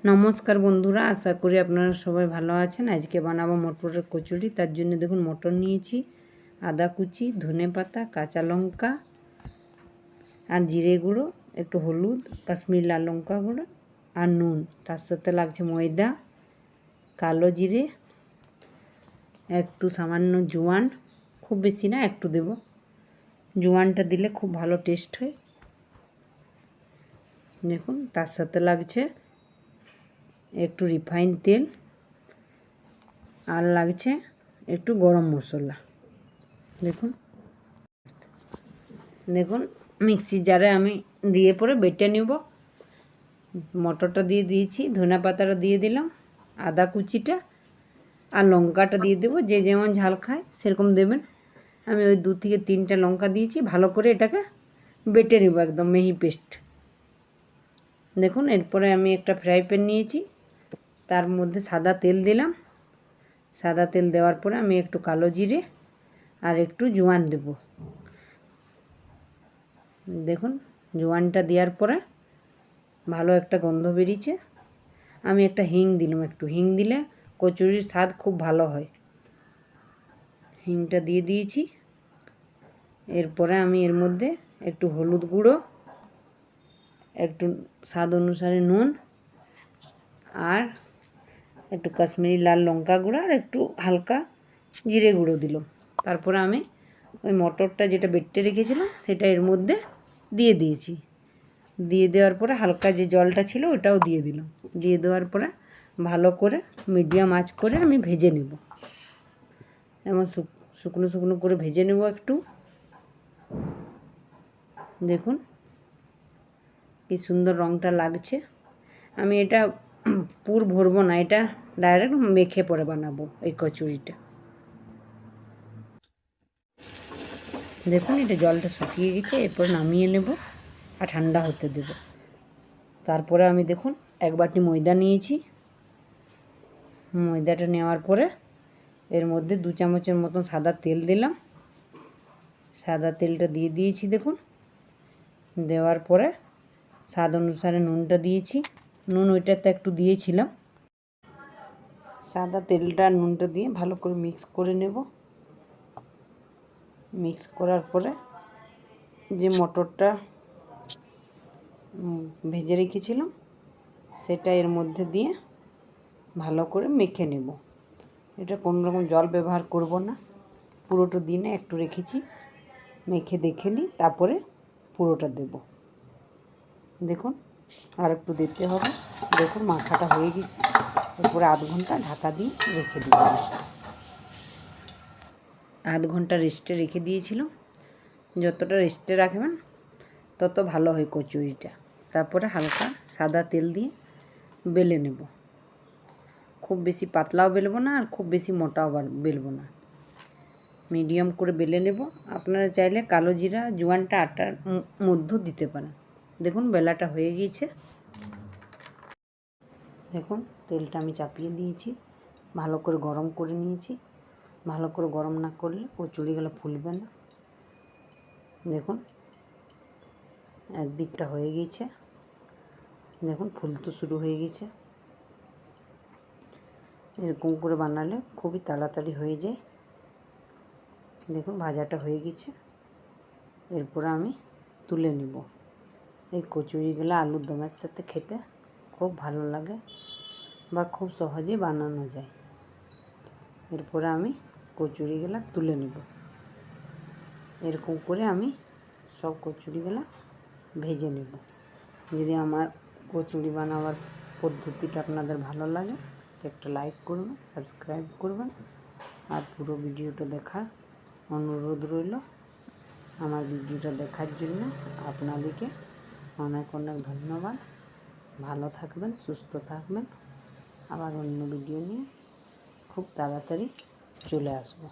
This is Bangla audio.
নমস্কার বন্ধুরা, আশা করি আপনারা সবাই ভালো আছেন। আজকে বানাবো মটরের কচুরি। তার জন্য দেখুন মটর নিয়েছি, আদা কুচি, ধনেপাতা, কাঁচা লঙ্কা আর জিরে গুঁড়ো, একটু হলুদ, কাশ্মীরি লাল লঙ্কা গুঁড়ো আর নুন। তার সাথে লাগছে ময়দা, কালো জিরে, একটু সামান্য জোয়ান, খুব বেশি না, একটু দেব। জোয়ানটা দিলে খুব ভালো টেস্ট হয়। দেখুন তার সাথে লাগছে একটু রিফাইন তেল আর লাগছে একটু গরম মশলা। দেখুন দেখুন মিক্সি জারে আমি দিয়ে পরে বেটে নেব। মটরটা দিয়ে দিয়েছি, ধনে পাতাটা দিয়ে দিলাম, আদা কুচিটা আর লঙ্কাটা দিয়ে দেবো। যে যেমন ঝাল খায় সেরকম দেবেন। আমি ওই 2 থেকে 3টা লঙ্কা দিয়েছি। ভালো করে এটাকে বেটে নেব, একদম মিহি পেস্ট। দেখুন এরপরে আমি একটা ফ্রাই প্যান নিয়েছি, তার মধ্যে সাদা তেল দিলাম। সাদা তেল দেওয়ার পরে আমি একটু কালো জিরে আর একটু জোয়ান দেব। দেখুন জোয়ানটা দেওয়ার পরে ভালো একটা গন্ধ বেরিয়েছে। আমি একটা হিং দিলাম, একটু হিং দিলে কচুরির স্বাদ খুব ভালো হয়। হিংটা দিয়ে দিয়েছি। এরপরে আমি এর মধ্যে একটু হলুদ গুঁড়ো, একটু স্বাদ অনুসারে নুন আর একটু কাশ্মীরি লাল লঙ্কা গুঁড়ো আর একটু হালকা জিরে গুঁড়ো দিলাম। তারপরে আমি ওই মটরটা যেটা বেটে রেখেছিলাম সেটা এর মধ্যে দিয়ে দিয়েছি। দিয়ে দেওয়ার পরে হালকা যে জলটা ছিল ওটাও দিয়ে দিলাম। দিয়ে দেওয়ার পরে ভালো করে মিডিয়াম আঁচ করে আমি ভেজে নেব। এমন শুকনো শুকনো করে ভেজে নেব একটু। দেখুন কি সুন্দর রঙটা লাগছে। আমি এটা পুর ভরবো না, এটা ডাইরেক্ট মেখে পরে বানাবো এই কচুরিটা। দেখুন এটা জলটা শুকিয়ে গেছে। এরপর নামিয়ে নেব আর ঠান্ডা হতে দেব। তারপরে আমি দেখুন 1 বাটি ময়দা নিয়েছি। ময়দাটা নেওয়ার পরে এর মধ্যে 2 চামচের মতন সাদা তেল দিলাম। সাদা তেলটা দিয়ে দিয়েছি। দেখুন দেওয়ার পরে স্বাদ অনুসারে নুনটা দিয়েছি। নুন ওইটাতে একটু দিয়েছিলাম। সাদা তেলটা নুনটা দিয়ে ভালো করে মিক্স করে নেব। মিক্স করার পরে যে মটরটা ভেজে রেখেছিলাম সেটা এর মধ্যে দিয়ে ভালো করে মেখে নেব। এটা কোনো রকম জল ব্যবহার করব না, পুরোটা দিনে একটু রেখেছি, মেখে দেখে নিই, তারপরে পুরোটা দেব। দেখুন আর একটু দিতে হবে। দেখুন মাখাটা হয়ে গেছে। এরপরে 8 ঘন্টা ঢাকা দিয়ে রেখে দেব। 8 ঘন্টা রেস্টে রেখে দিয়েছিলাম। যতটা রেস্টে রাখবেন তত ভালো হয় কচুরিটা। তারপরে হালকা সাদা তেল দিয়ে বেলে নেব। খুব বেশি পাতলাও বেলবো না আর খুব বেশি মোটাও বেলবো না, মিডিয়াম করে বেলে নেব। আপনারা চাইলে কালো জিরা জোয়ানটা আটার মধ্যেও দিতে পারেন। দেখুন বেলাটা হয়ে গিয়েছে। দেখুন তেলটা আমি চাপিয়ে দিয়েছি, ভালো করে গরম করে নিয়েছি। ভালো করে গরম না করলে কচুরিগুলো ফুলবে না। দেখুন একদিকটা হয়ে গিয়েছে। দেখুন ফুলতে শুরু হয়ে গেছে। এরকম করে বানালে খুবই তাড়াতাড়ি হয়ে যায়। দেখুন ভাজাটা হয়ে গেছে। এরপর আমি তুলে নেব। এই কচুরিগুলো আলুর দমের সাথে খেতে খুব ভালো লাগে বা খুব সহজে বানানো যায়। এরপরে আমি কচুরিগুলো তুলে নেব। এরকম করে আমি সব কচুরিগুলো ভেজে নেব। যদি আমার কচুরি বানাবার পদ্ধতিটা আপনাদের ভালো লাগে তো একটা লাইক করবেন, সাবস্ক্রাইব করবেন আর পুরো ভিডিওটা দেখার অনুরোধ রইল। আমার ভিডিওটা দেখার জন্য আপনাদেরকে অনেক অনেক ধন্যবাদ। ভালো থাকবেন, সুস্থ থাকবেন। আবার অন্য ভিডিও নিয়ে খুব তাড়াতাড়ি চলে আসবো।